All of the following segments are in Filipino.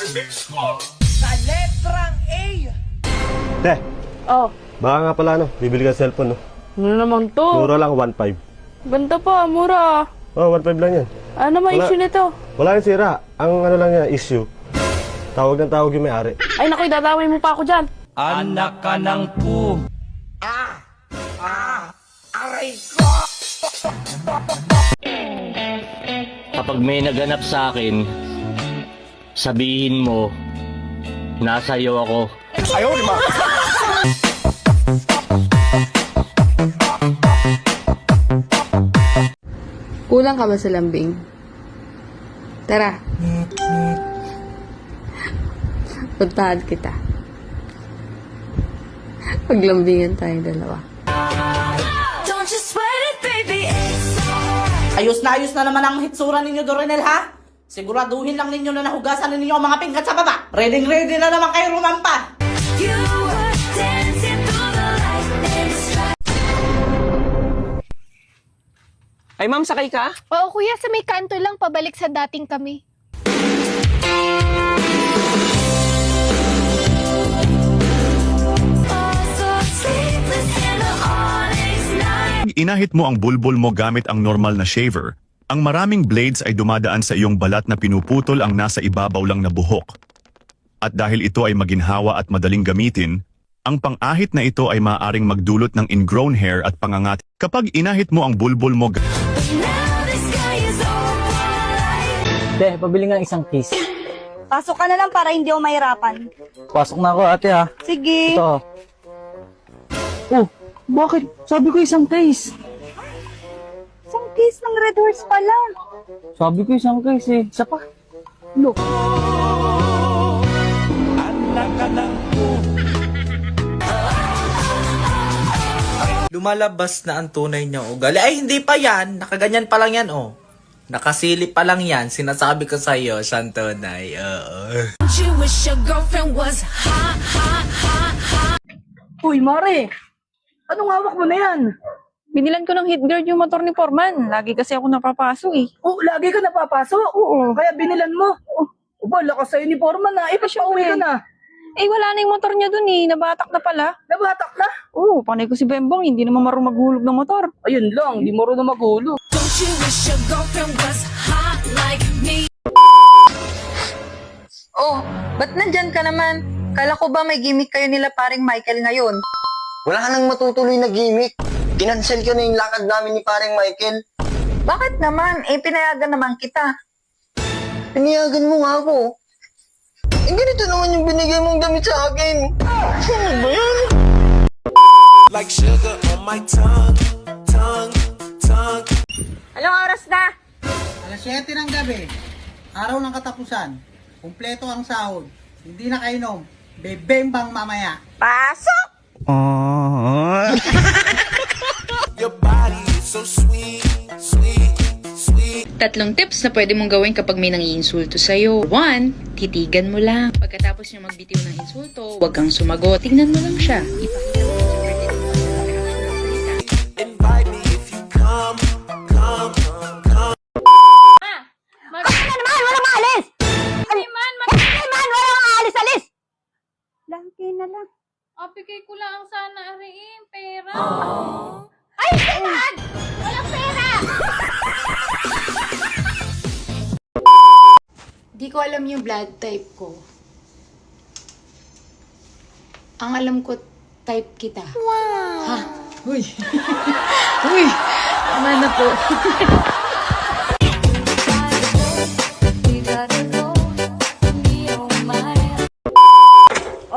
Sa letrang A. Te, Oh, baka nga pala bibili ka ng cellphone ano naman to? Mura lang, 1.5. Banta pa, mura. Oh, 1.5 lang yan. Ano naman issue nito? Wala yung sira. Ang ano lang yan, issue. Tawag ng tawag yung may-ari. Ay naku, dadamay mo pa ako dyan. Anak ka ng pu. Aray ko! Kapag may naganap sa akin, sabihin mo, nasa iyo ako. Ayaw, di ba? Kulang ka ba sa lambing? Tara. Puntahan kita. Paglambingan tayong dalawa. Ayos na naman ang hitsura ninyo, Dorinel, ha? Siguraduhin lang ninyo na nahugasan ninyo ang mga pinggan sa baba. Ready na naman kayo rumampa. Ay, ma'am, sakay ka? Oo, kuya, sa may kanto lang, pabalik sa dating kami. Inahit mo ang bulbul mo gamit ang normal na shaver, ang maraming blades ay dumadaan sa iyong balat na pinuputol ang nasa ibabaw lang na buhok. At dahil ito ay maginhawa at madaling gamitin, ang pang-ahit na ito ay maaaring magdulot ng ingrown hair at pangangat. Kapag inahit mo ang bulbul mo Te, pabili nga isang case. Pasok ka na lang para hindi ako mahirapan. Pasok na ako, ate ha. Sige. Ito. Oh, bakit? Sabi ko isang case. Isang case ng Red Horse pala. Sabi ko isang case eh. Isa pa. Look. Lumalabas na ang tunay niyang ugali. Ay, hindi pa yan. Nakaganyan pa lang yan, oh. Nakasilip pa lang yan. Sinasabi ko sa iyo, siyang tunay. Uy, Mare! Anong hawak mo na yan? Binilan ko ng hit guard yung motor ni Foreman. Lagi kasi ako napapaso eh. Oh, lagi ka napapasok? Oo. Kaya binilan mo? Oh, lakas sa'yo ni Foreman na. Eh, pauwi ka na. Eh, wala na yung motor niya dun eh. Nabatak na pala. Nabatak na? Oo, panay ko si Bembong. Hindi naman marunong maghulog ng motor. Ayun lang, di marunong maghulog. Oh, ba't nandyan ka naman? Kala ko ba may gimmick kayo nila paring Michael ngayon? Wala ka nang matutuloy na gimmick. Kinansel ko na yung lakad namin ni paring Michael. Bakit naman? Eh, pinayagan naman kita. Piniyagan mo nga ako. Eh, ganito naman yung binigay mong damit sa akin. Ano ba yan? Like sugar on my tongue. Anong oras na? Alas 7 ng gabi. Araw ng katapusan. Kumpleto ang sahod. Hindi na kainom. Bebembang mamaya. Pasok! Your body is so sweet. Tatlong tips na pwede mong gawin kapag may nangiinsulto sa'yo. 1, titigan mo lang. Pagkatapos niya magbitiw ng insulto, huwag kang sumagot. Tingnan mo lang siya. Ipakita mo sa worth it. Invite me if you come. Laki na lang. Apikay ko lang sana ariin, pera. Ay, kailan! Walang pera! Di ko alam yung blood type ko. Ang alam ko, type kita. Wow! Ha? Uy! Uy! Tama na po.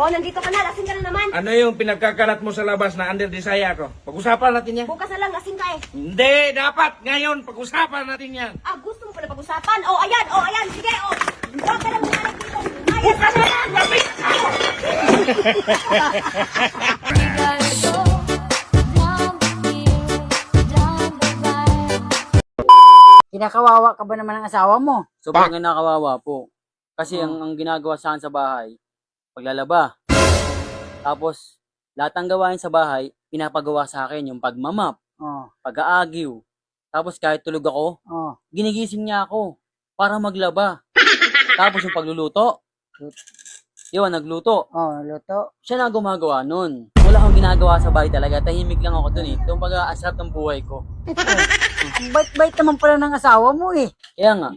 Oh, nandito ka na. Lasing ka na naman. Ano yung pinagkakalat mo sa labas na under desire ko? Pag-usapan natin yan. Bukas na lang. Lasing ka eh. Hindi, dapat. Ngayon, pag-usapan natin yan. Ah, gusto mo pala pag-usapan? Oh, ayan. Oh, ayan. Sige, oh. Huwag ka lang bumalag dito. Ayan, bukas na lang. Kinakawawa ka ba naman ng asawa mo? Sobrang kinakawawa po. Kasi ang ginagawa sa akin sa bahay, paglalaba. Tapos, lahat ng gawain sa bahay, pinapagawa sa akin yung pagmamap, pag-aagiw. Tapos kahit tulog ako, ginigising niya ako para maglaba. Tapos yung pagluluto, Yun, nagluto. Oh, luto. Siya na gumagawa nun. Wala akong ginagawa sa bahay talaga. Tahimik lang ako dun eh. Kumbaga, asarap ng buhay ko. Ang bait-bait naman pala ng asawa mo eh. Kaya nga,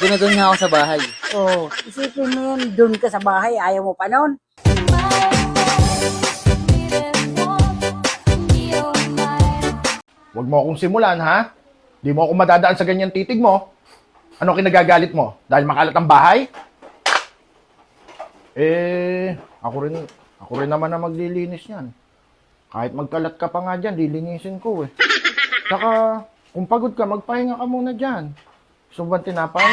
doon niya ako sa bahay. Oh, isipin mo yan, doon ka sa bahay, ayaw mo pa nun. Huwag mo akong simulan, ha? Di mo ako madadaan sa ganyan titig mo. Ano kinagagalit mo? Dahil makalat ang bahay? Ako rin naman na maglilinis yan. Kahit magkalat ka pa nga dyan, lilinisin ko eh. Saka, kung pagod ka, magpahinga ka muna dyan. Gusto mo bang tinapay?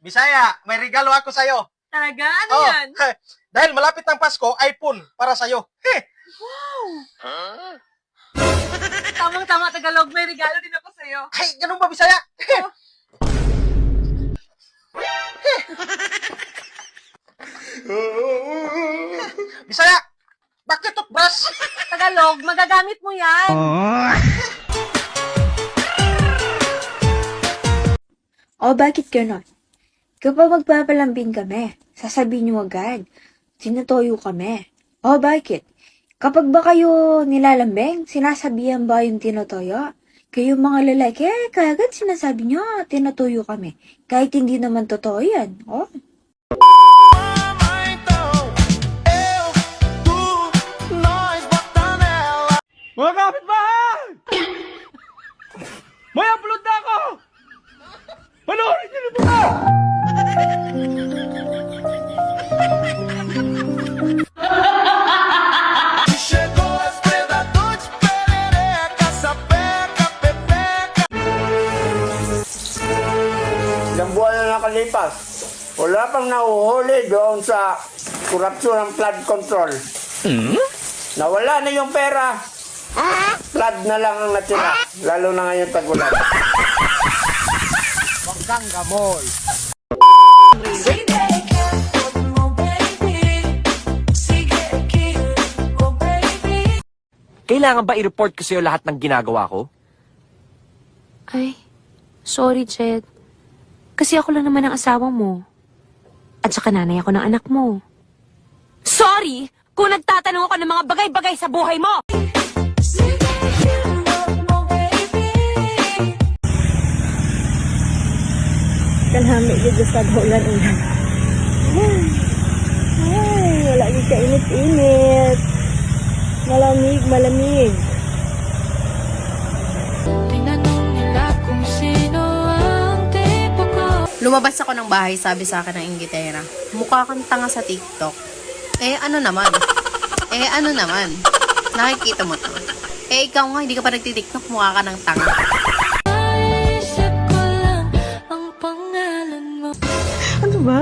Bisaya, may regalo ako sa'yo. Talaga? Ano Oh, yan? dahil malapit ng Pasko, iPhone para sa'yo. Tamang-tama Tagalog, may regalo din ako sa'yo. Ay, ganun ba, Bisaya? Bisaya, bakit toothbrush? Tagalog, magagamit mo yan. O bakit ganon? Kapag magpapalambing kami, sasabihin niyo agad, tinutoyo kami. O bakit? Kapag ba kayo nilalambing, sinasabihan ba yung tinutoyo? Kayo mga lalaki, kagad sinasabi niyo, tinutoyo kami. Kahit hindi naman totoo yan. O? Mga kapitbahay! May upload na ako! Panoorin niyo na ba? Ilang buwan na nakalipas, wala pang nahuhuli doon sa korupsyon ng flood control. Nawala na yung pera. Flood na lang ang natira, lalo na ngayon tag-ulan. Magkanggamol. Kailangan ba i-report ko sa'yo lahat ng ginagawa ko? Ay, sorry, Jed. Kasi ako lang naman ang asawa mo. At saka nanay ako ng anak mo. Sorry kung nagtatanong ako ng mga bagay-bagay sa buhay mo! Kanhami dito sa ulan-ulan. Ay, wala din ka init-init. Malamig, malamig. Lumabas ako ng bahay, sabi sa akin ng inggitera, mukha kang tanga sa TikTok. Ano naman? Nakikita mo to. Ikaw nga, hindi ka pa nagtitiktok, mukha ka ng tanga. Ano ba?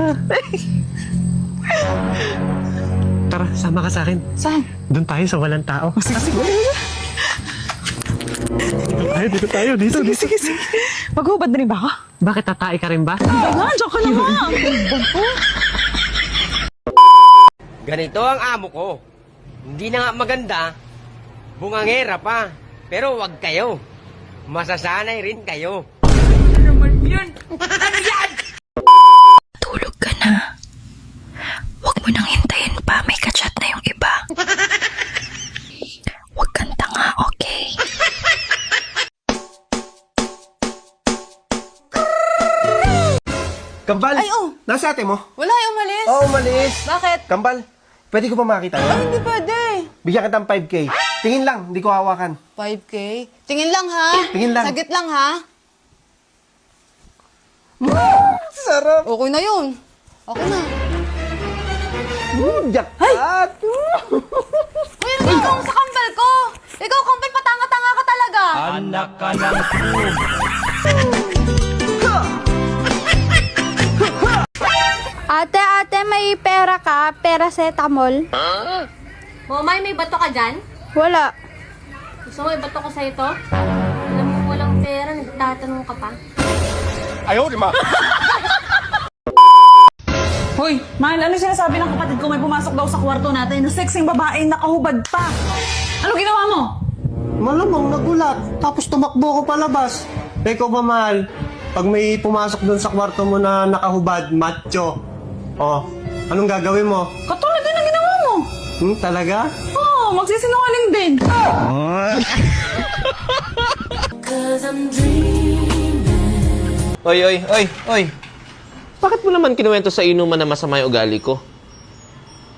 Tara, sama ka sa akin. Saan? Doon tayo sa walang tao. Sige. Dito tayo. Sige. Maghubad na rin ba ako? Bakit tatay ka rin ba? Ay nga, dyan ka naman. Ganito ang amo ko. Hindi na nga maganda, bungangera pa. Pero wag kayo. Masasanay rin kayo. Tulog ka na. Huwag mo nang hintayin pa, may kachat na yung iba. Huwag kang tanga, okay? Kambal! Ay, oh. Nasa ate mo? Wala, umalis. Oo, umalis. Bakit? Kambal, pwede ko ba makita yun? Ay, hindi pwede. Bigyan kitang 5K. Tingin lang, hindi ko hawakan. 5K? Tingin lang ha. Tingin lang. Sagit lang ha. Sarap! Okay na yun. Okay na. Jackpot! Uy, ano gagawin mo sa kambal ko? Ikaw, kambal, patanga-tanga ka talaga. Anak ka ng Ate, may pera ka? Paracetamol? Momay, may bato ka dyan? Wala. Gusto mo ibato ko sa ito? Alam mo walang pera, nagtatanong ka pa. Ayaw, di ma. Hoy, mahal, ano sinasabi ng kapatid ko may pumasok daw sa kwarto natin na sexing babae nakahubad pa? Ano ginawa mo? Malamang nagulat, tapos tumakbo ko palabas. Teko ba, mahal? Pag may pumasok doon sa kwarto mo na nakahubad, macho, oh, anong gagawin mo? Katulad din ang ginawa mo. Talaga? Oo, magsisinungaling din. Oy. Bakit mo naman kinuwento sa inuman na masama yung ugali ko?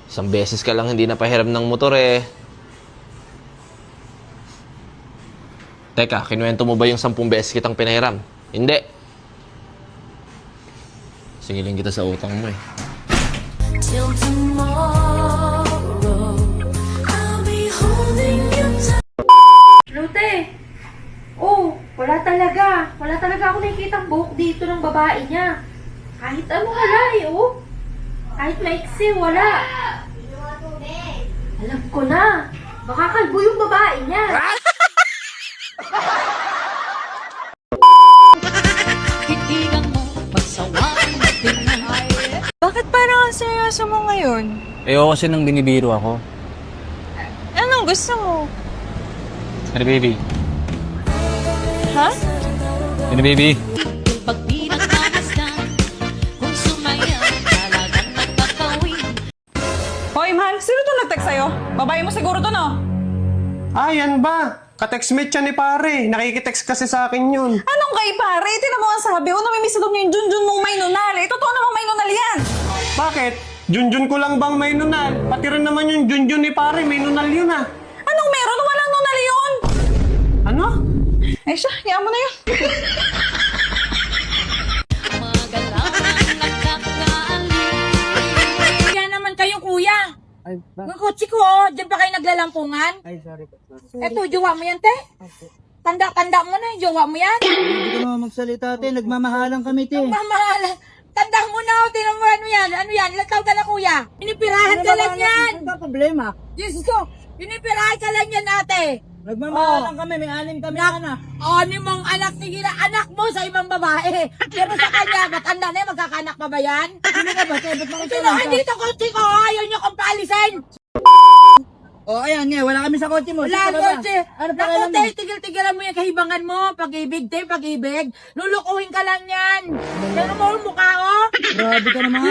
Isang beses ka lang hindi napahiram ng motor eh. Teka, kinuwento mo ba yung 10 beses kitang pinahiram? Hindi. Singilin kita sa utang mo eh. Lute! Oh, wala talaga. Wala talaga ako nakikitang buhok dito ng babae niya. Kahit ano wala eh, oh. Kahit maiksi, wala. Alam ko na. Baka kalbo yung babae niya. Bakit parang ang seryoso mo ngayon? Ayoko kasi nang binibiro ako. Anong gusto mo? Ano, baby? Ha? Ano, baby? Hoy, mahal, sino to nag-text sa'yo? Babae mo siguro to, no? Yan ba? Ka-textmate siya ni pare. Nakikitext kasi sa akin yun. Anong kay pare? Tinan mo ang sabi ko, namimiss daw niya yung Junjun mong may nunal. Eh, totoo namang may nunal yan. Bakit? Junjun ko lang bang may nunal? Pati rin naman yung Junjun ni pare, may nunal yun ah. Anong meron? Walang nunal yun. Ano? Ay siya, hayaan mo na yun. Kaya naman kayo, kuya. Ang kotse ko, dyan pa kayo naglalampungan? Ay, sorry po. Eto, jowa mo yan, te? Tanda-tanda mo na, jowa mo yan? Hindi ka naman magsalita, te. Nagmamahalan kami, te. Mamahala. Tanda mo na, tinan mo ano yan? Ano yan? Ilang taon ka na, kuya? Pinipirahan ka lang yan. Ano ba problema? Jesus ko, pinipirahan ka lang yan, ate. Nagmamahalan kami. May 6 kami na. Ani mong anak, sige na, anak mo sa ibang babae. Pero sa kanya, matanda na yan, magkakanak pa ba yan? Ano ka ba, te? Ba't mo Sino dito kotse ko? Ayaw niyo kong paalisin. Ayan nga. Wala kami sa kotse mo. Wala Sige, kotse. Ano pa Naku, kailan mo? te, tigil-tigilan mo yung kahibangan mo. Pag-ibig, te, pag-ibig. Lulukuhin ka lang yan. Yan mo ang mukha, oh. Grabe ka naman.